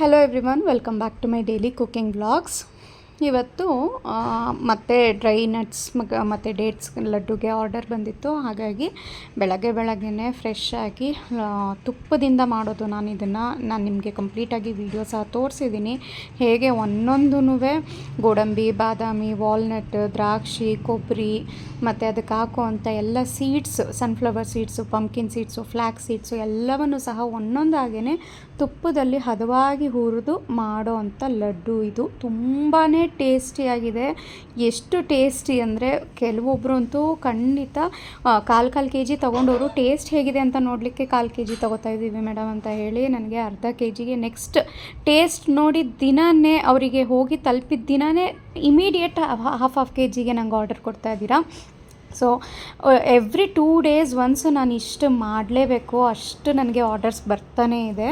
Hello everyone, welcome back to my daily cooking vlogs. ಇವತ್ತು ಮತ್ತೆ dry nuts ಮತ್ತು dates ಲಡ್ಡುಗೆ ಆರ್ಡರ್ ಬಂದಿತ್ತು. ಹಾಗಾಗಿ ಬೆಳಗ್ಗೆನೇ ಫ್ರೆಶ್ ಆಗಿ ತುಪ್ಪದಿಂದ ಮಾಡೋದು ನಾನು ನಿಮಗೆ ಕಂಪ್ಲೀಟಾಗಿ ವೀಡಿಯೋ ಸಹ ತೋರಿಸಿದ್ದೀನಿ. ಹೇಗೆ ಒಂದೊಂದೂ ಗೋಡಂಬಿ, ಬಾದಾಮಿ, ವಾಲ್ನಟ್, ದ್ರಾಕ್ಷಿ, ಕೊಬ್ಬರಿ ಮತ್ತು ಅದಕ್ಕೆ ಹಾಕುವಂಥ ಎಲ್ಲ seeds, sunflower seeds, pumpkin seeds, flax seeds ಎಲ್ಲವನ್ನೂ ಸಹ ಒಂದೊಂದಾಗೇ ತುಪ್ಪದಲ್ಲಿ ಹದವಾಗಿ ಹುರಿದು ಮಾಡೋ ಅಂಥ ಲಡ್ಡು. ಇದು ತುಂಬಾ ಟೇಸ್ಟಿಯಾಗಿದೆ. ಎಷ್ಟು ಟೇಸ್ಟಿ ಅಂದರೆ ಕೆಲವೊಬ್ಬರು ಅಂತೂ ಖಂಡಿತ ಕಾಲು ಕೆ ಜಿ ತೊಗೊಂಡವರು ಟೇಸ್ಟ್ ಹೇಗಿದೆ ಅಂತ ನೋಡಲಿಕ್ಕೆ 1/4 kg ತೊಗೋತಾ ಇದ್ದೀವಿ ಮೇಡಮ್ ಅಂತ ಹೇಳಿ ನನಗೆ ಅರ್ಧ kgಗೆ ನೆಕ್ಸ್ಟ್ ಟೇಸ್ಟ್ ನೋಡಿದ ದಿನವೇ, ಅವರಿಗೆ ಹೋಗಿ ತಲುಪಿದ ದಿನವೇ ಇಮಿಡಿಯೇಟ್ ಹಾಫ್ kgಗೆ ನಂಗೆ ಆರ್ಡರ್ ಕೊಡ್ತಾ ಇದ್ದೀರಾ. ಸೊ ಎವ್ರಿ 2 days ಒನ್ಸ್ ನಾನು ಇಷ್ಟು ಮಾಡಲೇಬೇಕು, ಅಷ್ಟು ನನಗೆ ಆರ್ಡರ್ಸ್ ಬರ್ತಾನೇ ಇದೆ.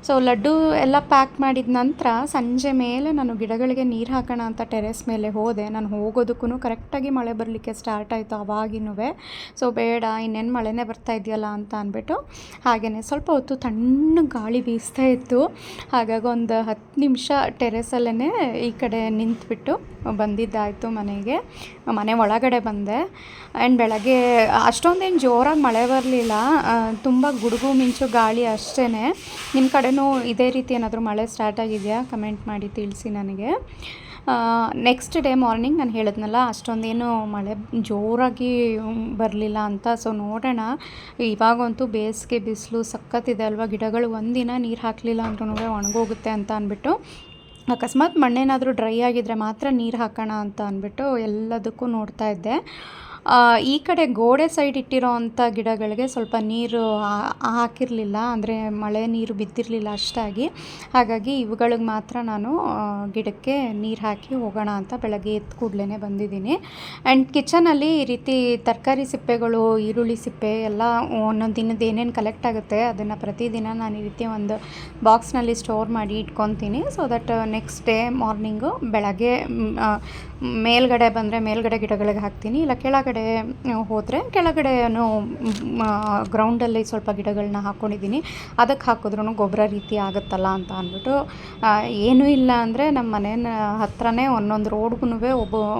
ಸೊ ಲಡ್ಡು ಎಲ್ಲ ಪ್ಯಾಕ್ ಮಾಡಿದ ನಂತರ ಸಂಜೆ ಮೇಲೆ ನಾನು ಗಿಡಗಳಿಗೆ ನೀರು ಹಾಕೋಣ ಅಂತ ಟೆರೆಸ್ ಮೇಲೆ ಹೋದೆ. ನಾನು ಹೋಗೋದಕ್ಕೂ ಕರೆಕ್ಟಾಗಿ ಮಳೆ ಬರಲಿಕ್ಕೆ ಸ್ಟಾರ್ಟ್ ಆಯಿತು ಆವಾಗಿನೂ. ಸೊ ಬೇಡ, ಇನ್ನೇನು ಮಳೆನೇ ಬರ್ತಾ ಇದೆಯಲ್ಲ ಅಂತ ಅಂದ್ಬಿಟ್ಟು ಹಾಗೆಯೇ ಸ್ವಲ್ಪ ಹೊತ್ತು ತಣ್ಣ ಗಾಳಿ ಬೀಸ್ತಾ ಇತ್ತು. ಹಾಗಾಗಿ ಒಂದು 10 ನಿಮಿಷ ಟೆರೆಸಲ್ಲೇ ಈ ಕಡೆ ನಿಂತುಬಿಟ್ಟು ಬಂದಿದ್ದಾಯಿತು ಮನೆ ಒಳಗಡೆ ಬಂದೆ. ಆ್ಯಂಡ್ ಬೆಳಗ್ಗೆ ಅಷ್ಟೊಂದೇನು ಜೋರಾಗಿ ಮಳೆ ಬರಲಿಲ್ಲ, ತುಂಬ ಗುಡುಗು ಮಿಂಚು ಗಾಳಿ ಅಷ್ಟೇ. ನಿಮ್ಮ ಕಡೆನೂ ಇದೇ ರೀತಿ ಏನಾದರೂ ಮಳೆ ಸ್ಟಾರ್ಟ್ ಆಗಿದೆಯಾ? ಕಮೆಂಟ್ ಮಾಡಿ ತಿಳಿಸಿ ನನಗೆ. ನೆಕ್ಸ್ಟ್ ಡೇ ಮಾರ್ನಿಂಗ್ ನಾನು ಹೇಳಿದ್ನಲ್ಲ, ಅಷ್ಟೊಂದೇನು ಮಳೆ ಜೋರಾಗಿ ಬರಲಿಲ್ಲ ಅಂತ. ಸೊ ನೋಡೋಣ, ಇವಾಗಂತೂ ಬೇಸಿಗೆ ಬಿಸಿಲು ಸಖತ್ತಿದೆ ಅಲ್ವಾ. ಗಿಡಗಳು ಒಂದಿನ ನೀರು ಹಾಕಲಿಲ್ಲ ಅಂದ್ರೂ ಒಣಗೋಗುತ್ತೆ ಅಂತ ಅಂದ್ಬಿಟ್ಟು, ಅಕಸ್ಮಾತ್ ಮಣ್ಣೇನಾದರೂ ಡ್ರೈ ಆಗಿದ್ದರೆ ಮಾತ್ರ ನೀರು ಹಾಕೋಣ ಅಂತ ಅಂದ್ಬಿಟ್ಟು ಎಲ್ಲದಕ್ಕೂ ನೋಡ್ತಾ ಇದ್ದೆ. ಈ ಕಡೆ ಗೋಡೆ ಸೈಡ್ ಇಟ್ಟಿರೋ ಅಂಥ ಗಿಡಗಳಿಗೆ ಸ್ವಲ್ಪ ನೀರು ಹಾಕಿರಲಿಲ್ಲ, ಅಂದರೆ ಮಳೆ ನೀರು ಬಿದ್ದಿರಲಿಲ್ಲ ಅಷ್ಟಾಗಿ. ಹಾಗಾಗಿ ಇವುಗಳಿಗೆ ಮಾತ್ರ ನಾನು ಗಿಡಕ್ಕೆ ನೀರು ಹಾಕಿ ಹೋಗೋಣ ಅಂತ ಬೆಳಗ್ಗೆ ಎದ್ದು ಕೂಡಲೇ ಬಂದಿದ್ದೀನಿ. ಆ್ಯಂಡ್ ಕಿಚನಲ್ಲಿ ಈ ರೀತಿ ತರಕಾರಿ ಸಿಪ್ಪೆಗಳು, ಈರುಳ್ಳಿ ಸಿಪ್ಪೆ ಎಲ್ಲ ಒಂದೊಂದು ದಿನದ ಏನೇನು ಕಲೆಕ್ಟ್ ಆಗುತ್ತೆ ಅದನ್ನು ಪ್ರತಿದಿನ ನಾನು ಈ ರೀತಿ ಒಂದು ಬಾಕ್ಸ್ನಲ್ಲಿ ಸ್ಟೋರ್ ಮಾಡಿ ಇಟ್ಕೊತೀನಿ. So that next day morning ಬೆಳಗ್ಗೆ ಮೇಲ್ಗಡೆ ಬಂದರೆ ಮೇಲ್ಗಡೆ ಗಿಡಗಳಿಗೆ ಹಾಕ್ತೀನಿ, ಇಲ್ಲ ಕೆಳಗಡೆ ಹೋದರೆ ಕೆಳಗಡೆನೂ ಗ್ರೌಂಡಲ್ಲಿ ಸ್ವಲ್ಪ ಗಿಡಗಳನ್ನ ಹಾಕ್ಕೊಂಡಿದ್ದೀನಿ. ಅದಕ್ಕೆ ಹಾಕಿದ್ರೂ ಗೊಬ್ಬರ ರೀತಿ ಆಗುತ್ತಲ್ಲ ಅಂತ ಅಂದ್ಬಿಟ್ಟು, ಏನೂ ಇಲ್ಲ ಅಂದರೆ ನಮ್ಮ ಮನೆ ಹತ್ರನೇ ಒಂದೊಂದು ರೋಡ್ಗೂ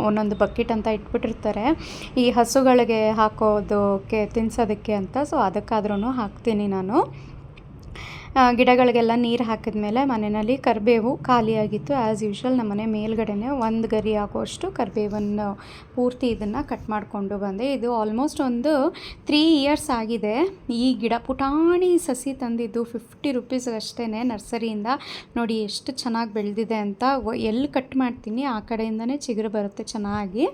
ಒಂದೊಂದು ಬಕೆಟ್ ಅಂತ ಇಟ್ಬಿಟ್ಟಿರ್ತಾರೆ ಈ ಹಸುಗಳಿಗೆ ಹಾಕೋದಕ್ಕೆ, ತಿನ್ಸೋದಕ್ಕೆ ಅಂತ. ಸೊ ಅದಕ್ಕಾದ್ರೂ ಹಾಕ್ತೀನಿ ನಾನು. ಗಿಡಗಳಿಗೆಲ್ಲ ನೀರು ಹಾಕಿದ್ಮೇಲೆ ಮನೆಯಲ್ಲಿ ಕರಿಬೇವು ಖಾಲಿಯಾಗಿತ್ತು. ಆ್ಯಸ್ ಯೂಶ್ವಲ್ ನಮ್ಮ ಮನೆ ಮೇಲ್ಗಡೆನೇ 1 ಗರಿ ಆಗುವಷ್ಟು ಕರಿಬೇವನ್ನು ಪೂರ್ತಿ ಇದನ್ನು ಕಟ್ ಮಾಡಿಕೊಂಡು ಬಂದೆ. ಇದು ಆಲ್ಮೋಸ್ಟ್ ಒಂದು 3 years ಆಗಿದೆ. ಈ ಗಿಡ ಪುಟಾಣಿ ಸಸಿ ತಂದಿದ್ದು 50 rupees ಅಷ್ಟೇ ನರ್ಸರಿಯಿಂದ. ನೋಡಿ ಎಷ್ಟು ಚೆನ್ನಾಗಿ ಬೆಳೆದಿದೆ ಅಂತ. ಎಲ್ಲಿ ಕಟ್ ಮಾಡ್ತೀನಿ ಆ ಕಡೆಯಿಂದನೇ ಚಿಗುರು ಬರುತ್ತೆ ಚೆನ್ನಾಗಿ.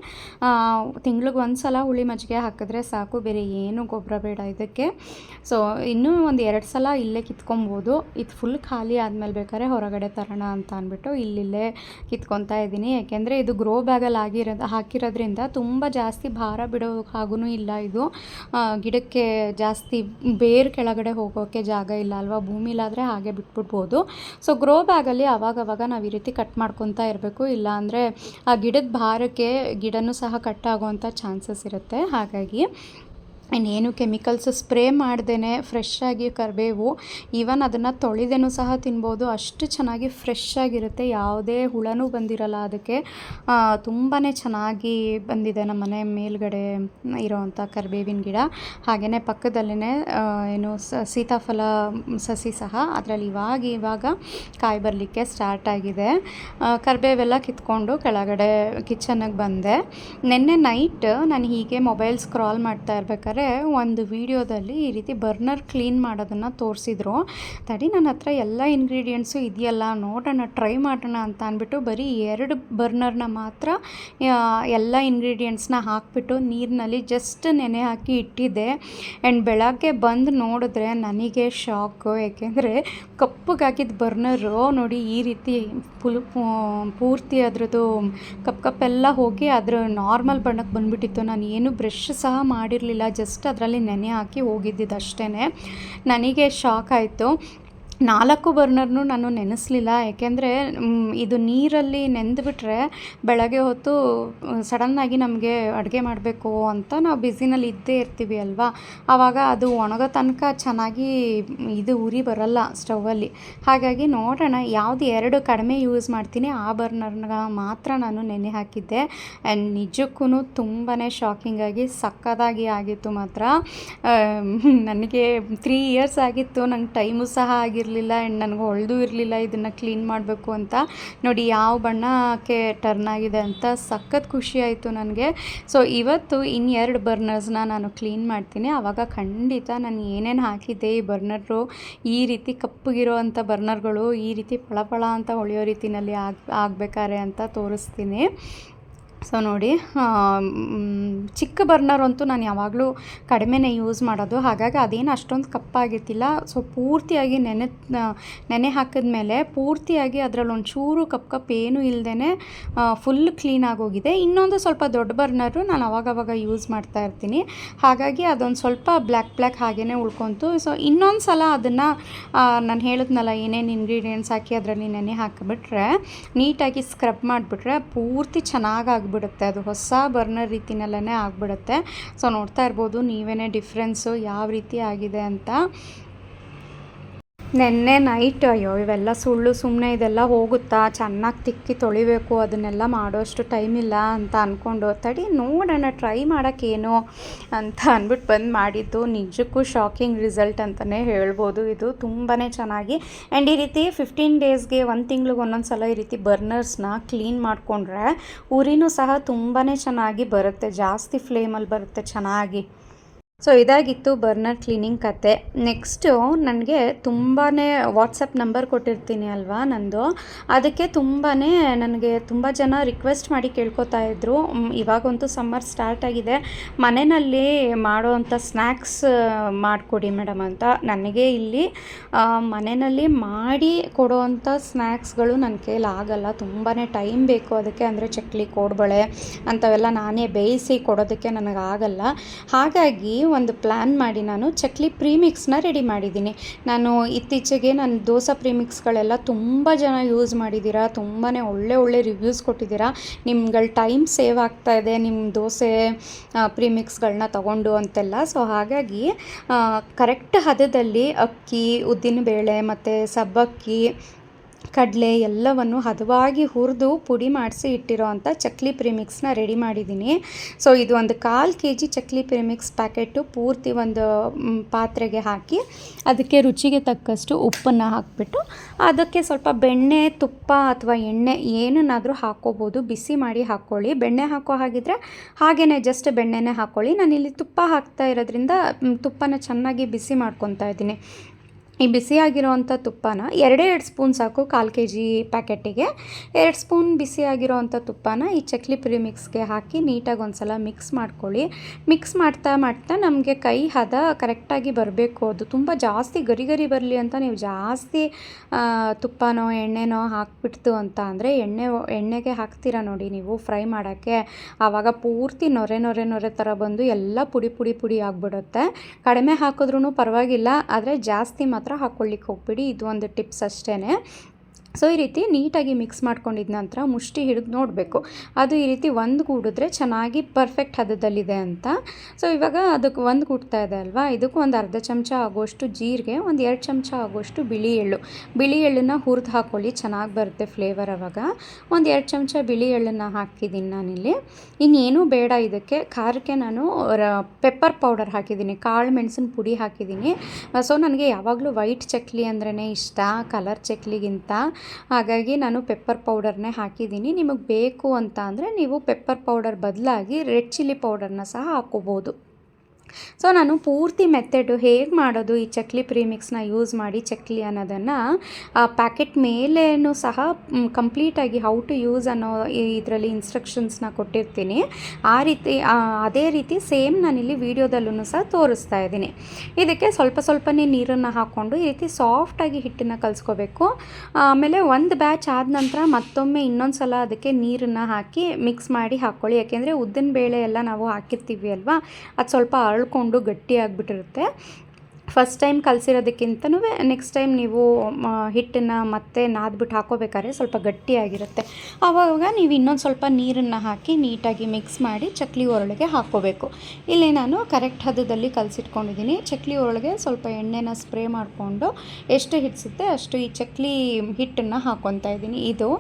ತಿಂಗ್ಳಿಗೆ ಒಂದು ಸಲ ಹುಳಿ ಮಜ್ಜಿಗೆ ಹಾಕಿದ್ರೆ ಸಾಕು, ಬೇರೆ ಏನೂ ಗೊಬ್ಬರ ಬೇಡ ಇದಕ್ಕೆ. ಸೊ ಇನ್ನೂ ಒಂದು 2 ಸಲ ಇಲ್ಲೇ ಕಿತ್ಕೊಂಬೋದು. ಇದು ಫುಲ್ ಖಾಲಿ ಆದಮೇಲೆ ಬೇಕಾದ್ರೆ ಹೊರಗಡೆ ತರೋಣ ಅಂತ ಅಂದ್ಬಿಟ್ಟು ಇಲ್ಲೇ ಕಿತ್ಕೊತಾ ಇದ್ದೀನಿ. ಯಾಕೆಂದರೆ ಇದು ಗ್ರೋ ಬ್ಯಾಗಲ್ಲಿ ಹಾಕಿರೋದ್ರಿಂದ ತುಂಬ ಜಾಸ್ತಿ ಭಾರ ಬಿಡೋ ಹಾಗೂ ಇಲ್ಲ. ಇದು ಗಿಡಕ್ಕೆ ಜಾಸ್ತಿ ಬೇರು ಕೆಳಗಡೆ ಹೋಗೋಕ್ಕೆ ಜಾಗ ಇಲ್ಲ ಅಲ್ವಾ, ಭೂಮಿಲಾದರೆ ಹಾಗೆ ಬಿಟ್ಬಿಡ್ಬೋದು. ಸೊ ಗ್ರೋ ಬ್ಯಾಗಲ್ಲಿ ಆವಾಗವಾಗ ನಾವು ಈ ರೀತಿ ಕಟ್ ಮಾಡ್ಕೊತಾ ಇರಬೇಕು, ಇಲ್ಲ ಅಂದರೆ ಆ ಗಿಡದ ಭಾರಕ್ಕೆ ಗಿಡನೂ ಸಹ ಕಟ್ ಆಗೋವಂಥ ಚಾನ್ಸಸ್ ಇರುತ್ತೆ. ಹಾಗಾಗಿ ಇನ್ನೇನು ಕೆಮಿಕಲ್ಸ್ ಸ್ಪ್ರೇ ಮಾಡ್ದೇ ಫ್ರೆಶ್ಶಾಗಿ ಕರಿಬೇವು, ಈವನ್ ಅದನ್ನು ತೊಳೆದೇನೂ ಸಹ ತಿನ್ಬೋದು. ಅಷ್ಟು ಚೆನ್ನಾಗಿ ಫ್ರೆಶ್ಶಾಗಿರುತ್ತೆ, ಯಾವುದೇ ಹುಳನೂ ಬಂದಿರಲ್ಲ ಅದಕ್ಕೆ. ತುಂಬಾ ಚೆನ್ನಾಗಿ ಬಂದಿದೆ ನಮ್ಮ ಮನೆ ಮೇಲ್ಗಡೆ ಇರೋವಂಥ ಕರಿಬೇವಿನ ಗಿಡ. ಹಾಗೆಯೇ ಪಕ್ಕದಲ್ಲೇ ಸೀತಾಫಲ ಸಸಿ ಸಹ ಅದರಲ್ಲಿ ಇವಾಗ ಕಾಯಿ ಬರಲಿಕ್ಕೆ ಸ್ಟಾರ್ಟ್ ಆಗಿದೆ. ಕರಿಬೇವೆಲ್ಲ ಕಿತ್ಕೊಂಡು ಕೆಳಗಡೆ ಕಿಚನ್ನಿಗೆ ಬಂದೆ. ನೆನ್ನೆ ನೈಟ್ ನಾನು ಹೀಗೆ ಮೊಬೈಲ್ ಸ್ಕ್ರಾಲ್ ಮಾಡ್ತಾ ಇರ್ಬೇಕಾದ್ರೆ ಒಂದು ವಿಡಿಯೋದಲ್ಲಿ ಈ ರೀತಿ ಬರ್ನರ್ ಕ್ಲೀನ್ ಮಾಡೋದನ್ನು ತೋರಿಸಿದ್ರು. ತಡಿ, ನನ್ನ ಹತ್ರ ಎಲ್ಲ ಇಂಗ್ರೀಡಿಯೆಂಟ್ಸು ಇದೆಯಲ್ಲ, ನೋಡೋಣ ಟ್ರೈ ಮಾಡೋಣ ಅಂತ ಅಂದ್ಬಿಟ್ಟು ಬರೀ 2 ಬರ್ನರ್ನ ಮಾತ್ರ ಎಲ್ಲ ಇಂಗ್ರೀಡಿಯೆಂಟ್ಸ್ನ ಹಾಕಿಬಿಟ್ಟು ನೀರಿನಲ್ಲಿ ಜಸ್ಟ್ ನೆನೆ ಹಾಕಿ ಇಟ್ಟಿದ್ದೆ. ಆ್ಯಂಡ್ ಬೆಳಗ್ಗೆ ಬಂದು ನೋಡಿದ್ರೆ ನನಗೆ ಶಾಕು. ಏಕೆಂದರೆ ಕಪ್ಪಗಾಗಿದ್ದ ಬರ್ನರು ನೋಡಿ ಈ ರೀತಿ ಪೂರ್ತಿ ಅದರದ್ದು ಕಪ್ಪೆಲ್ಲ ಹೋಗಿ ಅದರ ನಾರ್ಮಲ್ ಬಣ್ಣಕ್ಕೆ ಬಂದುಬಿಟ್ಟಿತ್ತು. ನಾನು ಏನು ಬ್ರಷ್ ಸಹ ಮಾಡಿರಲಿಲ್ಲ, ಜಸ್ಟ್ ಅದರಲ್ಲಿ ನೆನೆ ಹಾಕಿ ಹೋಗಿದ್ದಿದ್ದು ಅಷ್ಟೇ. ನನಗೆ ಶಾಕ್ ಆಯಿತು. 4 ಬರ್ನರ್ನು ನಾನು ನೆನೆಸಲಿಲ್ಲ. ಏಕೆಂದರೆ ಇದು ನೀರಲ್ಲಿ ನೆಂದುಬಿಟ್ರೆ ಬೆಳಗ್ಗೆ ಹೊತ್ತು ಸಡನ್ನಾಗಿ ನಮಗೆ ಅಡುಗೆ ಮಾಡಬೇಕು ಅಂತ ನಾವು ಬ್ಯುಸಿನಲ್ಲಿ ಇದ್ದೇ ಇರ್ತೀವಿ ಅಲ್ವಾ, ಆವಾಗ ಅದು ಒಣಗೋ ತನಕ ಚೆನ್ನಾಗಿ ಇದು ಉರಿ ಬರಲ್ಲ ಸ್ಟವ್ವಲ್ಲಿ. ಹಾಗಾಗಿ ನೋಡೋಣ ಯಾವುದು 2 ಕಡಿಮೆ ಯೂಸ್ ಮಾಡ್ತೀನಿ ಆ ಬರ್ನರ್ನ ಮಾತ್ರ ನಾನು ನೆನೆ ಹಾಕಿದ್ದೆ. ಆ್ಯಂಡ್ ನಿಜಕ್ಕೂ ತುಂಬಾ ಶಾಕಿಂಗಾಗಿ ಸಕ್ಕತ್ತಾಗಿ ಆಗಿತ್ತು ಮಾತ್ರ. ನನಗೆ 3 ಇಯರ್ಸ್ ಆಗಿತ್ತು, ನಂಗೆ ಟೈಮು ಸಹ ಆಗಿರಲಿಲ್ಲ ಆ್ಯಂಡ್ ನನಗೆ ಹೊಳೆದೂ ಇರಲಿಲ್ಲ ಇದನ್ನು ಕ್ಲೀನ್ ಮಾಡಬೇಕು ಅಂತ. ನೋಡಿ ಯಾವ ಬಣ್ಣಕ್ಕೆ ಟರ್ನ್ ಆಗಿದೆ ಅಂತ, ಸಖತ್ ಖುಷಿ ಆಯಿತು ನನಗೆ. ಸೊ ಇವತ್ತು 2 ಬರ್ನರ್ಸ್ನ ನಾನು ಕ್ಲೀನ್ ಮಾಡ್ತೀನಿ. ಆವಾಗ ಖಂಡಿತ ನಾನು ಏನೇನು ಹಾಕಿದ್ದೆ ಈ ಬರ್ನರು ಈ ರೀತಿ ಕಪ್ಪಗಿರೋ ಅಂಥ ಬರ್ನರ್ಗಳು ಈ ರೀತಿ ಫಳ ಅಂತ ಹೊಳೆಯೋ ರೀತಿಯಲ್ಲಿ ಆಗಬೇಕಾರೆ ಅಂತ ತೋರಿಸ್ತೀನಿ. ಸೊ ನೋಡಿ, ಚಿಕ್ಕ ಬರ್ನರ್ ಅಂತೂ ನಾನು ಯಾವಾಗಲೂ ಕಡಿಮೆನೇ ಯೂಸ್ ಮಾಡೋದು, ಹಾಗಾಗಿ ಅದೇನು ಅಷ್ಟೊಂದು ಕಪ್ಪಾಗಿತ್ತಿಲ್ಲ. ಸೊ ಪೂರ್ತಿಯಾಗಿ ನೆನೆ ಹಾಕಿದ್ಮೇಲೆ ಪೂರ್ತಿಯಾಗಿ ಅದರಲ್ಲಿ ಒಂಚೂರು ಕಪ್ ಏನೂ ಇಲ್ಲದೇ ಫುಲ್ ಕ್ಲೀನ್ ಆಗೋಗಿದೆ. ಇನ್ನೊಂದು ಸ್ವಲ್ಪ ದೊಡ್ಡ ಬರ್ನರು ನಾನು ಅವಾಗವಾಗ ಯೂಸ್ ಮಾಡ್ತಾ ಇರ್ತೀನಿ, ಹಾಗಾಗಿ ಅದೊಂದು ಸ್ವಲ್ಪ ಬ್ಲ್ಯಾಕ್ ಹಾಗೇ ಉಳ್ಕೊತು. ಸೊ ಇನ್ನೊಂದು ಸಲ ಅದನ್ನು ನಾನು ಹೇಳಿದ್ನಲ್ಲ ಏನೇನು ಇಂಗ್ರೀಡಿಯೆಂಟ್ಸ್ ಹಾಕಿ ಅದರಲ್ಲಿ ನೆನೆ ಹಾಕಿಬಿಟ್ರೆ ನೀಟಾಗಿ ಸ್ಕ್ರಬ್ ಮಾಡಿಬಿಟ್ರೆ ಪೂರ್ತಿ ಚೆನ್ನಾಗಿ ಬಿಡುತ್ತೆ, ಅದು ಹೊಸ ಬರ್ನರ್ ರೀತಿನಲ್ಲೇ ಆಗಿಬಿಡುತ್ತೆ. ಸೊ ನೋಡ್ತಾ ಇರ್ಬೋದು ನೀವೇ ಡಿಫ್ರೆನ್ಸು ಯಾವ ರೀತಿ ಆಗಿದೆ ಅಂತ. ನೆನ್ನೆ ನೈಟ್ ಅಯ್ಯೋ ಇವೆಲ್ಲ ಸುಳ್ಳು ಸುಮ್ಮನೆ ಇದೆಲ್ಲ ಹೋಗುತ್ತಾ, ಚೆನ್ನಾಗಿ ತಿಕ್ಕಿ ತೊಳಿಬೇಕು, ಅದನ್ನೆಲ್ಲ ಮಾಡೋಷ್ಟು ಟೈಮ್ ಇಲ್ಲ ಅಂತ ಅಂದ್ಕೊಂಡು ತಡಿ ನೋಡೋಣ ಟ್ರೈ ಮಾಡೋಕ್ಕೇನು ಅಂತ ಅಂದ್ಬಿಟ್ಟು ಬಂದು ಮಾಡಿದ್ದು. ನಿಜಕ್ಕೂ ಶಾಕಿಂಗ್ ರಿಸಲ್ಟ್ ಅಂತಲೇ ಹೇಳ್ಬೋದು. ಇದು ತುಂಬಾ ಚೆನ್ನಾಗಿ ಆ್ಯಂಡ್ ಈ ರೀತಿ 15 ಡೇಸ್ಗೆ 1 ತಿಂಗ್ಳಿಗೆ ಒಂದೊಂದು ಸಲ ಈ ರೀತಿ ಬರ್ನರ್ಸ್ನ ಕ್ಲೀನ್ ಮಾಡಿಕೊಂಡ್ರೆ ಉರಿನೂ ಸಹ ತುಂಬಾ ಚೆನ್ನಾಗಿ ಬರುತ್ತೆ, ಜಾಸ್ತಿ ಫ್ಲೇಮಲ್ಲಿ ಬರುತ್ತೆ ಚೆನ್ನಾಗಿ. ಸೊ ಇದಾಗಿತ್ತು ಬರ್ನರ್ ಕ್ಲೀನಿಂಗ್ ಕತೆ. ನೆಕ್ಸ್ಟು ನನಗೆ ತುಂಬಾ ವಾಟ್ಸಪ್ ನಂಬರ್ ಕೊಟ್ಟಿರ್ತೀನಿ ಅಲ್ವಾ ನಂದು, ಅದಕ್ಕೆ ನನಗೆ ತುಂಬ ಜನ ರಿಕ್ವೆಸ್ಟ್ ಮಾಡಿ ಕೇಳ್ಕೊತಾ ಇದ್ದರು, ಇವಾಗಂತೂ ಸಮ್ಮರ್ ಸ್ಟಾರ್ಟ್ ಆಗಿದೆ, ಮನೆಯಲ್ಲಿ ಮಾಡೋವಂಥ ಸ್ನ್ಯಾಕ್ಸ್ ಮಾಡಿಕೊಡಿ ಮೇಡಮ್ ಅಂತ. ನನಗೆ ಇಲ್ಲಿ ಮನೆಯಲ್ಲಿ ಮಾಡಿ ಕೊಡೋವಂಥ ಸ್ನ್ಯಾಕ್ಸ್ಗಳು ನನ್ನ ಕೈಲಿ ಆಗಲ್ಲ, ತುಂಬಾ ಟೈಮ್ ಬೇಕು ಅದಕ್ಕೆ. ಅಂದರೆ ಚಕ್ಲಿ ಕೋಡ್ಬಳೆ ಅಂಥವೆಲ್ಲ ನಾನೇ ಬೇಯಿಸಿ ಕೊಡೋದಕ್ಕೆ ನನಗಾಗಲ್ಲ. ಹಾಗಾಗಿ ಒಂದು ಪ್ಲ್ಯಾನ್ ಮಾಡಿ ನಾನು ಚಕ್ಲಿ ಪ್ರೀಮಿಕ್ಸ್ನ ರೆಡಿ ಮಾಡಿದ್ದೀನಿ. ನಾನು ಇತ್ತೀಚೆಗೆ ದೋಸೆ ಪ್ರೀಮಿಕ್ಸ್ಗಳೆಲ್ಲ ತುಂಬ ಜನ ಯೂಸ್ ಮಾಡಿದ್ದೀರಾ, ತುಂಬಾ ಒಳ್ಳೆ ರಿವ್ಯೂಸ್ ಕೊಟ್ಟಿದ್ದೀರಾ, ನಿಮ್ಗಳ ಟೈಮ್ ಸೇವ್ ಆಗ್ತಾ ಇದೆ ನಿಮ್ಮ ದೋಸೆ ಪ್ರೀಮಿಕ್ಸ್ಗಳನ್ನ ತಗೊಂಡು ಅಂತೆಲ್ಲ. ಸೊ ಹಾಗಾಗಿ ಕರೆಕ್ಟ್ ಹದದಲ್ಲಿ ಅಕ್ಕಿ, ಉದ್ದಿನಬೇಳೆ ಮತ್ತು ಸಬ್ಬಕ್ಕಿ, ಕಡಲೆ ಎಲ್ಲವನ್ನು ಹದವಾಗಿ ಹುರಿದು ಪುಡಿ ಮಾಡಿಸಿ ಇಟ್ಟಿರೋ ಅಂಥ ಚಕ್ಲಿ ಪ್ರಿಮಿಕ್ಸ್ನ ರೆಡಿ ಮಾಡಿದ್ದೀನಿ. ಸೊ ಇದು ಒಂದು 1/4 kg ಚಕ್ಲಿ ಪ್ರಿಮಿಕ್ಸ್ ಪ್ಯಾಕೆಟು ಪೂರ್ತಿ ಒಂದು ಪಾತ್ರೆಗೆ ಹಾಕಿ ಅದಕ್ಕೆ ರುಚಿಗೆ ತಕ್ಕಷ್ಟು ಉಪ್ಪನ್ನು ಹಾಕಿಬಿಟ್ಟು ಅದಕ್ಕೆ ಸ್ವಲ್ಪ ಬೆಣ್ಣೆ, ತುಪ್ಪ ಅಥವಾ ಎಣ್ಣೆ ಏನನ್ನಾದರೂ ಹಾಕ್ಕೋಬೋದು, ಬಿಸಿ ಮಾಡಿ ಹಾಕ್ಕೊಳ್ಳಿ. ಬೆಣ್ಣೆ ಹಾಕೋ ಹಾಗಿದ್ರೆ ಹಾಗೇ ಜಸ್ಟ್ ಬೆಣ್ಣೆನೇ ಹಾಕ್ಕೊಳ್ಳಿ. ನಾನಿಲ್ಲಿ ತುಪ್ಪ ಹಾಕ್ತಾ ಇರೋದ್ರಿಂದ ತುಪ್ಪನ ಚೆನ್ನಾಗಿ ಬಿಸಿ ಮಾಡ್ಕೊತಾ ಇದ್ದೀನಿ. ಈ ಬಿಸಿಯಾಗಿರೋವಂಥ ತುಪ್ಪನ 2 ಸ್ಪೂನ್ ಸಾಕು, 1/4 kg ಪ್ಯಾಕೆಟಿಗೆ 2 ಸ್ಪೂನ್ ಬಿಸಿಯಾಗಿರೋವಂಥ ತುಪ್ಪನ ಈ ಚಕ್ಲಿ ಪ್ರಿಮಿಕ್ಸ್ಗೆ ಹಾಕಿ ನೀಟಾಗಿ ಒಂದು ಸಲ ಮಿಕ್ಸ್ ಮಾಡ್ಕೊಳ್ಳಿ. ಮಿಕ್ಸ್ ಮಾಡ್ತಾ ನಮಗೆ ಕೈ ಹದ ಕರೆಕ್ಟಾಗಿ ಬರಬೇಕು. ಅದು ತುಂಬ ಜಾಸ್ತಿ ಗರಿ ಬರಲಿ ಅಂತ ನೀವು ಜಾಸ್ತಿ ತುಪ್ಪನೋ ಎಣ್ಣೆನೋ ಹಾಕ್ಬಿಡ್ತು ಅಂತ ಅಂದರೆ ಎಣ್ಣೆಗೆ ಹಾಕ್ತೀರಾ ನೋಡಿ ನೀವು ಫ್ರೈ ಮಾಡೋಕ್ಕೆ, ಆವಾಗ ಪೂರ್ತಿ ನೊರೆ ಥರ ಬಂದು ಎಲ್ಲ ಪುಡಿ ಆಗಿಬಿಡುತ್ತೆ. ಕಡಿಮೆ ಹಾಕಿದ್ರೂ ಪರವಾಗಿಲ್ಲ, ಆದರೆ ಜಾಸ್ತಿ ಮಾತ್ರ ಹಾಕ್ಕೊಳ್ಳಿಕ್ಕೆ ಹೋಗ್ಬಿಡಿ, ಇದು ಒಂದು ಟಿಪ್ಸ್ ಅಷ್ಟೇ. ಸೊ ಈ ರೀತಿ ನೀಟಾಗಿ ಮಿಕ್ಸ್ ಮಾಡ್ಕೊಂಡಿದ್ದ ನಂತರ ಮುಷ್ಟಿ ಹಿಡಿದು ನೋಡಬೇಕು, ಅದು ಈ ರೀತಿ ಒಂದು ಕೂಡಿದ್ರೆ ಚೆನ್ನಾಗಿ ಪರ್ಫೆಕ್ಟ್ ಹದದಲ್ಲಿದೆ ಅಂತ. ಸೊ ಇವಾಗ ಅದಕ್ಕೆ ಒಂದು ಕೂಡ್ತಾ ಇದೆ ಅಲ್ವಾ, ಇದಕ್ಕೂ ಒಂದು ಅರ್ಧ ಚಮಚ ಆಗೋಷ್ಟು ಜೀರಿಗೆ, ಒಂದು 2 ಚಮಚ ಆಗೋಷ್ಟು ಬಿಳಿ ಎಳ್ಳನ್ನು ಹುರಿದು ಹಾಕ್ಕೊಳ್ಳಿ, ಚೆನ್ನಾಗಿ ಬರುತ್ತೆ ಫ್ಲೇವರ್. ಆವಾಗ ಒಂದು 2 ಚಮಚ ಬಿಳಿ ಎಳ್ಳನ್ನು ಹಾಕಿದ್ದೀನಿ ನಾನಿಲ್ಲಿ. ಇನ್ನೇನು ಬೇಡ, ಇದಕ್ಕೆ ಖಾರಕ್ಕೆ ನಾನು ಪೆಪ್ಪರ್ ಪೌಡರ್ ಹಾಕಿದ್ದೀನಿ, ಕಾಳು ಮೆಣಸಿನ ಪುಡಿ ಹಾಕಿದ್ದೀನಿ. ಸೊ ನನಗೆ ಯಾವಾಗಲೂ ವೈಟ್ ಚಕ್ಲಿ ಅಂದ್ರೇ ಇಷ್ಟ ಕಲರ್ ಚಕ್ಲಿಗಿಂತ, ಹಾಗಾಗಿ ನಾನು ಪೆಪ್ಪರ್ ಪೌಡರ್ನೇ ಹಾಕಿದ್ದೀನಿ. ನಿಮಗೆ ಬೇಕು ಅಂತ ಅಂದರೆ ನೀವು ಪೆಪ್ಪರ್ ಪೌಡರ್ ಬದಲಾಗಿ ರೆಡ್ ಚಿಲ್ಲಿ ಪೌಡರ್ನ ಸಹ ಹಾಕ್ಕೋಬೋದು. ಸೊ ನಾನು ಪೂರ್ತಿ ಮೆಥಡು ಹೇಗೆ ಮಾಡೋದು ಈ ಚಕ್ಲಿ ಪ್ರೀಮಿಕ್ಸ್ನ ಯೂಸ್ ಮಾಡಿ ಚಕ್ಲಿ ಅನ್ನೋದನ್ನು ಪ್ಯಾಕೆಟ್ ಮೇಲೇನೂ ಸಹ ಕಂಪ್ಲೀಟಾಗಿ ಹೌ ಟು ಯೂಸ್ ಅನ್ನೋ ಇದರಲ್ಲಿ ಇನ್ಸ್ಟ್ರಕ್ಷನ್ಸ್ನ ಕೊಟ್ಟಿರ್ತೀನಿ. ಆ ರೀತಿ ಅದೇ ರೀತಿ ಸೇಮ್ ನಾನಿಲ್ಲಿ ವೀಡಿಯೋದಲ್ಲೂ ಸಹ ತೋರಿಸ್ತಾ ಇದ್ದೀನಿ. ಇದಕ್ಕೆ ಸ್ವಲ್ಪನೇ ನೀರನ್ನು ಹಾಕ್ಕೊಂಡು ಈ ರೀತಿ ಸಾಫ್ಟಾಗಿ ಹಿಟ್ಟನ್ನು ಕಲಿಸ್ಕೋಬೇಕು. ಆಮೇಲೆ ಒಂದು ಬ್ಯಾಚ್ ಆದ ನಂತರ ಮತ್ತೊಮ್ಮೆ ಇನ್ನೊಂದು ಸಲ ಅದಕ್ಕೆ ನೀರನ್ನು ಹಾಕಿ ಮಿಕ್ಸ್ ಮಾಡಿ ಹಾಕ್ಕೊಳ್ಳಿ. ಯಾಕೆಂದರೆ ಉದ್ದಿನ ಬೇಳೆ ಎಲ್ಲ ನಾವು ಹಾಕಿರ್ತೀವಿ ಅಲ್ವಾ, ಅದು ಸ್ವಲ್ಪ ಅರಳ್ಕೊಂಡು ಗಟ್ಟಿಯಾಗಿಬಿಟ್ಟಿರುತ್ತೆ. ಫಸ್ಟ್ ಟೈಮ್ ಕಲಸಿರೋದಕ್ಕಿಂತನೂ ನೆಕ್ಸ್ಟ್ ಟೈಮ್ ನೀವು ಹಿಟ್ಟನ್ನು ಮತ್ತೆ ನಾದ್ಬಿಟ್ಟು ಹಾಕೋಬೇಕಾದ್ರೆ ಸ್ವಲ್ಪ ಗಟ್ಟಿಯಾಗಿರುತ್ತೆ. ಆವಾಗ ನೀವು ಇನ್ನೊಂದು ಸ್ವಲ್ಪ ನೀರನ್ನು ಹಾಕಿ ನೀಟಾಗಿ ಮಿಕ್ಸ್ ಮಾಡಿ ಚಕ್ಲಿ ಒರಳಿಗೆ ಹಾಕ್ಕೋಬೇಕು. ಇಲ್ಲಿ ನಾನು ಕರೆಕ್ಟ್ ಹದದಲ್ಲಿ ಕಲಸಿಟ್ಕೊಂಡಿದ್ದೀನಿ. ಚಕ್ಲಿ ಒರಳಿಗೆ ಸ್ವಲ್ಪ ಎಣ್ಣೆನ ಸ್ಪ್ರೇ ಮಾಡಿಕೊಂಡು ಎಷ್ಟು ಹಿಡಿಸುತ್ತೆ ಅಷ್ಟು ಈ ಚಕ್ಲಿ ಹಿಟ್ಟನ್ನು ಹಾಕ್ಕೊತಾ ಇದ್ದೀನಿ. ಇದು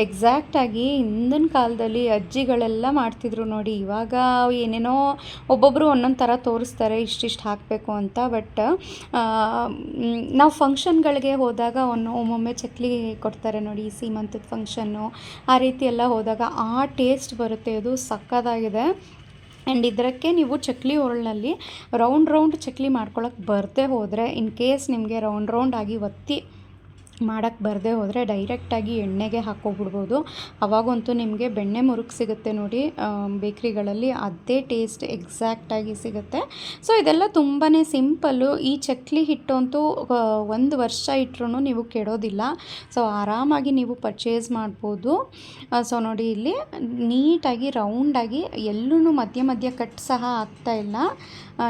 ಎಕ್ಸಾಕ್ಟಾಗಿ ಹಿಂದಿನ ಕಾಲದಲ್ಲಿ ಅಜ್ಜಿಗಳೆಲ್ಲ ಮಾಡ್ತಿದ್ರು ನೋಡಿ. ಇವಾಗ ಏನೇನೋ ಒಬ್ಬೊಬ್ಬರು ಒಂದೊಂದು ಥರ ತೋರಿಸ್ತಾರೆ ಇಷ್ಟಿಷ್ಟು ಹಾಕಬೇಕು ಅಂತ. ಬಟ್ ನಾವು ಫಂಕ್ಷನ್ಗಳಿಗೆ ಹೋದಾಗ ಒಮ್ಮೊಮ್ಮೆ ಚಕ್ಲಿ ಕೊಡ್ತಾರೆ ನೋಡಿ, ಸೀಮಂತದ ಫಂಕ್ಷನ್ನು ಆ ರೀತಿ ಎಲ್ಲ ಹೋದಾಗ ಆ ಟೇಸ್ಟ್ ಬರುತ್ತೆ. ಅದು ಸಕ್ಕತ್ತಾಗಿದೆ. ಆ್ಯಂಡ್ ಇದಕ್ಕೆ ನೀವು ಚಕ್ಲಿ ಒರಳಿನಲ್ಲಿ ರೌಂಡ್ ಚಕ್ಲಿ ಮಾಡ್ಕೊಳಕ್ಕೆ ಬರದೇ ಹೋದರೆ, ಇನ್ ಕೇಸ್ ನಿಮಗೆ ರೌಂಡ್ ಆಗಿ ಒತ್ತಿ ಮಾಡೋಕ್ಕೆ ಬರದೇ ಹೋದರೆ ಡೈರೆಕ್ಟಾಗಿ ಎಣ್ಣೆಗೆ ಹಾಕ್ಕೊಬಿಡ್ಬೋದು. ಅವಾಗಂತೂ ನಿಮಗೆ ಬೆಣ್ಣೆ ಮುರುಕು ಸಿಗುತ್ತೆ ನೋಡಿ ಬೇಕ್ರಿಗಳಲ್ಲಿ, ಅದೇ ಟೇಸ್ಟ್ ಎಕ್ಸಾಕ್ಟಾಗಿ ಸಿಗುತ್ತೆ. ಸೊ ಇದೆಲ್ಲ ತುಂಬಾ ಸಿಂಪಲ್ಲು. ಈ ಚಕ್ಲಿ ಹಿಟ್ಟು ಅಂತೂ 1 ವರ್ಷ ಇಟ್ಟರೂ ನೀವು ಕೆಡೋದಿಲ್ಲ. ಸೊ ಆರಾಮಾಗಿ ನೀವು ಪರ್ಚೇಸ್ ಮಾಡ್ಬೋದು. ಸೊ ನೋಡಿ ಇಲ್ಲಿ ನೀಟಾಗಿ ರೌಂಡಾಗಿ ಎಲ್ಲೂ ಮಧ್ಯ ಕಟ್ ಸಹ ಆಗ್ತಾಯಿಲ್ಲ,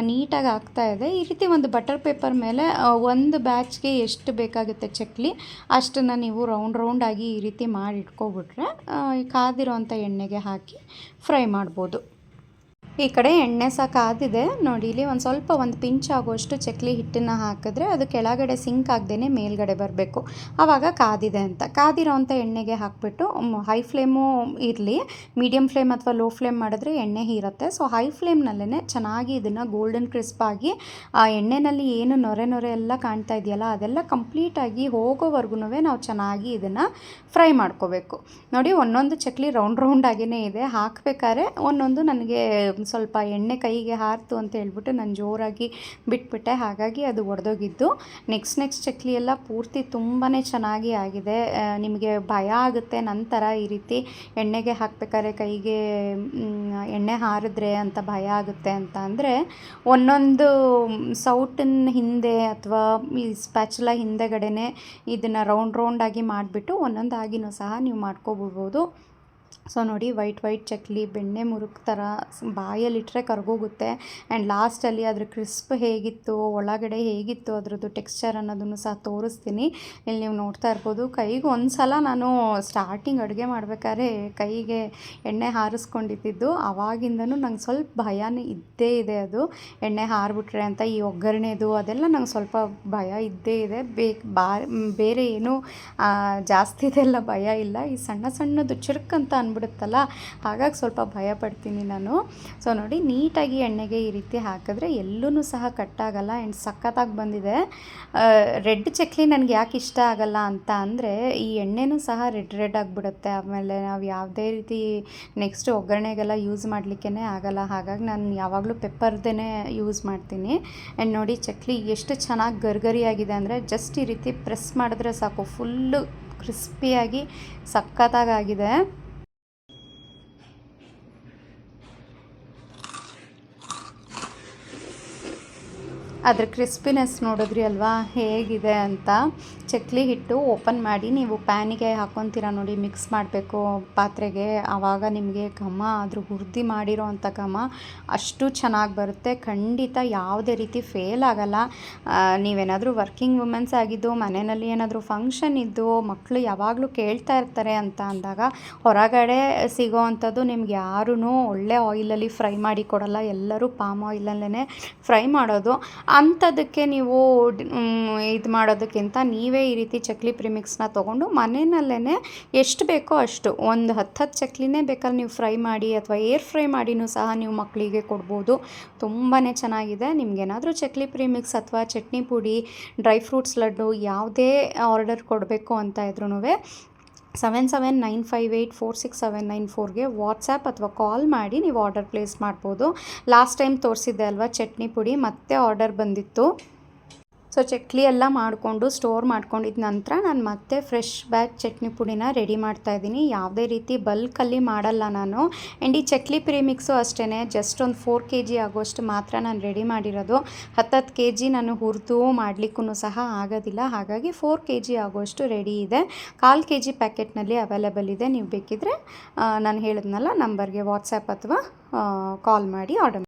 ನೀಟಾಗಿ ಆಗ್ತಾಯಿದೆ. ಈ ರೀತಿ ಒಂದು ಬಟರ್ ಪೇಪರ್ ಮೇಲೆ ಒಂದು ಬ್ಯಾಚ್ಗೆ ಎಷ್ಟು ಬೇಕಾಗುತ್ತೆ ಚಕ್ಲಿ ಅಷ್ಟನ್ನು ನೀವು ರೌಂಡಾಗಿ ಈ ರೀತಿ ಮಾಡಿ ಇಟ್ಕೊಬಿಟ್ರೆ ಕಾದಿರೋಂಥ ಎಣ್ಣೆಗೆ ಹಾಕಿ ಫ್ರೈ ಮಾಡ್ಬೋದು. ಈ ಕಡೆ ಎಣ್ಣೆ ಸಹ ಕಾದಿದೆ ನೋಡಿ. ಇಲ್ಲಿ ಒಂದು ಪಿಂಚ್ ಆಗುವಷ್ಟು ಚಕ್ಲಿ ಹಿಟ್ಟನ್ನು ಹಾಕಿದ್ರೆ ಅದು ಕೆಳಗಡೆ ಸಿಂಕ್ ಆಗದೇನೆ ಮೇಲ್ಗಡೆ ಬರಬೇಕು. ಆವಾಗ ಕಾದಿದೆ ಅಂತ. ಕಾದಿರೋಂಥ ಎಣ್ಣೆಗೆ ಹಾಕಿಬಿಟ್ಟು ಹೈ ಫ್ಲೇಮು ಇರಲಿ, ಮೀಡಿಯಮ್ ಫ್ಲೇಮ್ ಅಥವಾ ಲೋ ಫ್ಲೇಮ್ ಮಾಡಿದ್ರೆ ಎಣ್ಣೆ ಹೀರುತ್ತೆ. ಸೊ ಹೈ ಫ್ಲೇಮ್ನಲ್ಲೇ ಚೆನ್ನಾಗಿ ಇದನ್ನು ಗೋಲ್ಡನ್ ಕ್ರಿಸ್ಪಾಗಿ ಆ ಎಣ್ಣೆಯಲ್ಲಿ ಏನು ನೊರೆ ಎಲ್ಲ ಕಾಣ್ತಾ ಇದೆಯಲ್ಲ ಅದೆಲ್ಲ ಕಂಪ್ಲೀಟಾಗಿ ಹೋಗೋವರೆಗೂ ನಾವು ಚೆನ್ನಾಗಿ ಇದನ್ನು ಫ್ರೈ ಮಾಡ್ಕೋಬೇಕು. ನೋಡಿ ಒಂದೊಂದು ಚಕ್ಲಿ ರೌಂಡ್ ಆಗಿಯೇ ಇದೆ. ಹಾಕಬೇಕಾದ್ರೆ ಒಂದೊಂದು ನನಗೆ ಸ್ವಲ್ಪ ಎಣ್ಣೆ ಕೈಗೆ ಹಾರ್ತು ಅಂತ ಹೇಳ್ಬಿಟ್ಟು ನಾನು ಜೋರಾಗಿ ಬಿಟ್ಬಿಟ್ಟೆ, ಹಾಗಾಗಿ ಅದು ಒಡೆದೋಗಿದ್ದು. ನೆಕ್ಸ್ಟ್ ಚಕ್ಲಿ ಎಲ್ಲ ಪೂರ್ತಿ ತುಂಬಾ ಚೆನ್ನಾಗಿ ಆಗಿದೆ. ನಿಮಗೆ ಭಯ ಆಗುತ್ತೆ ನಂತರ ಈ ರೀತಿ ಎಣ್ಣೆಗೆ ಹಾಕಬೇಕಾದ್ರೆ ಕೈಗೆ ಎಣ್ಣೆ ಹಾರಿದ್ರೆ ಅಂತ ಭಯ ಆಗುತ್ತೆ ಅಂತ ಅಂದರೆ, ಒಂದೊಂದು ಸೌಟಿನ ಹಿಂದೆ ಅಥವಾ ಈ ಸ್ಪ್ಯಾಚುಲ ಹಿಂದೆಗಡೆನೆ ಇದನ್ನು ರೌಂಡಾಗಿ ಮಾಡಿಬಿಟ್ಟು ಒಂದೊಂದಾಗಿನೂ ಸಹ ನೀವು ಮಾಡ್ಕೊಬಿಡ್ಬೋದು. ಸೊ ನೋಡಿ ವೈಟ್ ಚಕ್ಲಿ ಬೆಣ್ಣೆ ಮುರುಕು ಥರ ಬಾಯಲ್ಲಿಟ್ಟರೆ ಕರ್ಗೋಗುತ್ತೆ. ಆ್ಯಂಡ್ ಲಾಸ್ಟಲ್ಲಿ ಅದ್ರ ಕ್ರಿಸ್ಪ್ ಹೇಗಿತ್ತು, ಒಳಗಡೆ ಹೇಗಿತ್ತು ಅದರದ್ದು ಟೆಕ್ಸ್ಚರ್ ಅನ್ನೋದನ್ನು ಸಹ ತೋರಿಸ್ತೀನಿ. ಇಲ್ಲಿ ನೀವು ನೋಡ್ತಾ ಇರ್ಬೋದು. ಕೈಗೆ ಒಂದು ಸಲ ನಾನು ಸ್ಟಾರ್ಟಿಂಗ್ ಅಡುಗೆ ಮಾಡಬೇಕಾದ್ರೆ ಕೈಗೆ ಎಣ್ಣೆ ಹಾರಿಸ್ಕೊಂಡಿದ್ದು, ಆವಾಗಿಂದನೂ ನಂಗೆ ಸ್ವಲ್ಪ ಭಯನೇ ಇದ್ದೇ ಇದೆ. ಅದು ಎಣ್ಣೆ ಹಾರಿಬಿಟ್ರೆ ಅಂತ ಈ ಒಗ್ಗರಣೆದು ಅದೆಲ್ಲ ನಂಗೆ ಸ್ವಲ್ಪ ಭಯ ಇದ್ದೇ ಇದೆ. ಬೇರೆ ಏನೂ ಜಾಸ್ತಿದೆಲ್ಲ ಭಯ ಇಲ್ಲ. ಈ ಸಣ್ಣದು ಚುರುಕಂತ ಅಂದ್ಬಿಡುತ್ತಲ್ಲ, ಹಾಗಾಗಿ ಸ್ವಲ್ಪ ಭಯ ಪಡ್ತೀನಿ ನಾನು. ಸೊ ನೋಡಿ ನೀಟಾಗಿ ಎಣ್ಣೆಗೆ ಈ ರೀತಿ ಹಾಕಿದ್ರೆ ಎಲ್ಲೂ ಸಹ ಕಟ್ಟಾಗಲ್ಲ. ಆ್ಯಂಡ್ ಸಖತ್ತಾಗಿ ಬಂದಿದೆ. ರೆಡ್ ಚಕ್ಲಿ ನನಗೆ ಯಾಕೆ ಇಷ್ಟ ಆಗಲ್ಲ ಅಂತ ಅಂದರೆ, ಈ ಎಣ್ಣೆನೂ ಸಹ ರೆಡ್ ಆಗಿಬಿಡುತ್ತೆ. ಆಮೇಲೆ ನಾವು ಯಾವುದೇ ರೀತಿ ನೆಕ್ಸ್ಟ್ ಒಗ್ಗರಣೆಗೆಲ್ಲ ಯೂಸ್ ಮಾಡಲಿಕ್ಕೇ ಆಗಲ್ಲ. ಹಾಗಾಗಿ ನಾನು ಯಾವಾಗಲೂ ಪೆಪ್ಪರ್ದೇ ಯೂಸ್ ಮಾಡ್ತೀನಿ. ಆ್ಯಂಡ್ ನೋಡಿ ಚಕ್ಲಿ ಎಷ್ಟು ಚೆನ್ನಾಗಿ ಗರಿಗರಿಯಾಗಿದೆ ಅಂದರೆ, ಜಸ್ಟ್ ಈ ರೀತಿ ಪ್ರೆಸ್ ಮಾಡಿದ್ರೆ ಸಾಕು, ಫುಲ್ಲು ಕ್ರಿಸ್ಪಿಯಾಗಿ ಸಖತ್ತಾಗಿದೆ. ಅದ್ರ ಕ್ರಿಸ್ಪಿನೆಸ್ ನೋಡಿದ್ರಿ ಅಲ್ವಾ ಹೇಗಿದೆ ಅಂತ. ಚಕ್ಲಿ ಹಿಟ್ಟು ಓಪನ್ ಮಾಡಿ ನೀವು ಪ್ಯಾನಿಗೆ ಹಾಕ್ಕೊತೀರ ನೋಡಿ, ಮಿಕ್ಸ್ ಮಾಡಬೇಕು ಪಾತ್ರೆಗೆ, ಆವಾಗ ನಿಮಗೆ ಘಮ ಅದ್ರ ಹುರಿದು ಮಾಡಿರೋ ಅಂಥ ಘಮ ಅಷ್ಟು ಚೆನ್ನಾಗಿ ಬರುತ್ತೆ. ಖಂಡಿತ ಯಾವುದೇ ರೀತಿ ಫೇಲ್ ಆಗಲ್ಲ. ನೀವೇನಾದರೂ ವರ್ಕಿಂಗ್ ವುಮೆನ್ಸ್ ಆಗಿದ್ದು ಮನೆಯಲ್ಲಿ ಏನಾದರೂ ಫಂಕ್ಷನ್ ಇದ್ದು ಮಕ್ಕಳು ಯಾವಾಗಲೂ ಕೇಳ್ತಾ ಇರ್ತಾರೆ ಅಂತ ಅಂದಾಗ, ಹೊರಗಡೆ ಸಿಗೋ ಅಂಥದ್ದು ನಿಮ್ಗೆ ಯಾರೂ ಒಳ್ಳೆ ಆಯಿಲಲ್ಲಿ ಫ್ರೈ ಮಾಡಿ ಕೊಡಲ್ಲ. ಎಲ್ಲರೂ ಪಾಮ್ ಆಯಿಲಲ್ಲೇ ಫ್ರೈ ಮಾಡೋದು. ಅಂಥದ್ದಕ್ಕೆ ನೀವು ಇದು ಮಾಡೋದಕ್ಕಿಂತ ನೀವೇ ಈ ರೀತಿ ಚಕ್ಲಿ ಪ್ರಿಮಿಕ್ಸ್ನ ತೊಗೊಂಡು ಮನೆಯಲ್ಲೇ ಎಷ್ಟು ಬೇಕೋ ಅಷ್ಟು ಒಂದು 10 ಚಕ್ಲಿನೇ ಬೇಕಾದ್ರೆ ನೀವು ಫ್ರೈ ಮಾಡಿ ಅಥವಾ ಏರ್ ಫ್ರೈ ಮಾಡಿನೂ ಸಹ ನೀವು ಮಕ್ಕಳಿಗೆ ಕೊಡ್ಬೋದು. ತುಂಬಾ ಚೆನ್ನಾಗಿದೆ. ನಿಮಗೇನಾದರೂ ಚಕ್ಲಿ ಪ್ರಿಮಿಕ್ಸ್ ಅಥವಾ ಚಟ್ನಿ ಪುಡಿ, ಡ್ರೈ ಫ್ರೂಟ್ಸ್ ಲಡ್ಡು ಯಾವುದೇ ಆರ್ಡರ್ ಕೊಡಬೇಕು ಅಂತ ಇದ್ರೂ 7795846794ಗೆ ವಾಟ್ಸಪ್ ಅಥವಾ ಕಾಲ್ ಮಾಡಿ ನೀವು ಆರ್ಡರ್ ಪ್ಲೇಸ್ ಮಾಡ್ಬೋದು. ಲಾಸ್ಟ್ ಟೈಮ್ ತೋರಿಸಿದ್ದೆ ಅಲ್ವಾ ಚಟ್ನಿ ಪುಡಿ, ಮತ್ತೆ ಆರ್ಡರ್ ಬಂದಿತ್ತು. ಸೊ ಚಕ್ಲಿ ಎಲ್ಲ ಮಾಡಿಕೊಂಡು ಸ್ಟೋರ್ ಮಾಡ್ಕೊಂಡಿದ್ದ ನಂತರ ನಾನು ಮತ್ತೆ ಫ್ರೆಶ್ ಬ್ಯಾಚ್ ಚಟ್ನಿ ಪುಡಿನ ರೆಡಿ ಮಾಡ್ತಾಯಿದ್ದೀನಿ. ಯಾವುದೇ ರೀತಿ ಬಲ್ಕಲ್ಲಿ ಮಾಡಲ್ಲ ನಾನು. ಆ್ಯಂಡ್ ಈ ಚಕ್ಲಿ ಪ್ರಿಮಿಕ್ಸು ಅಷ್ಟೇ, ಜಸ್ಟ್ ಒಂದು 4 kg ಆಗೋಷ್ಟು ಮಾತ್ರ ನಾನು ರೆಡಿ ಮಾಡಿರೋದು. 10 kg ನಾನು ಹುರಿದು ಮಾಡಲಿಕ್ಕೂ ಸಹ ಆಗೋದಿಲ್ಲ. ಹಾಗಾಗಿ 4 kg ಆಗೋಷ್ಟು ರೆಡಿ ಇದೆ. 1/4 kg ಪ್ಯಾಕೆಟ್ನಲ್ಲಿ ಅವೈಲೇಬಲ್ ಇದೆ. ನೀವು ಬೇಕಿದ್ದರೆ ನಾನು ಹೇಳಿದ್ನಲ್ಲ ನಂಬರ್ಗೆ ವಾಟ್ಸಪ್ ಅಥವಾ ಕಾಲ್ ಮಾಡಿ ಆರ್ಡರ್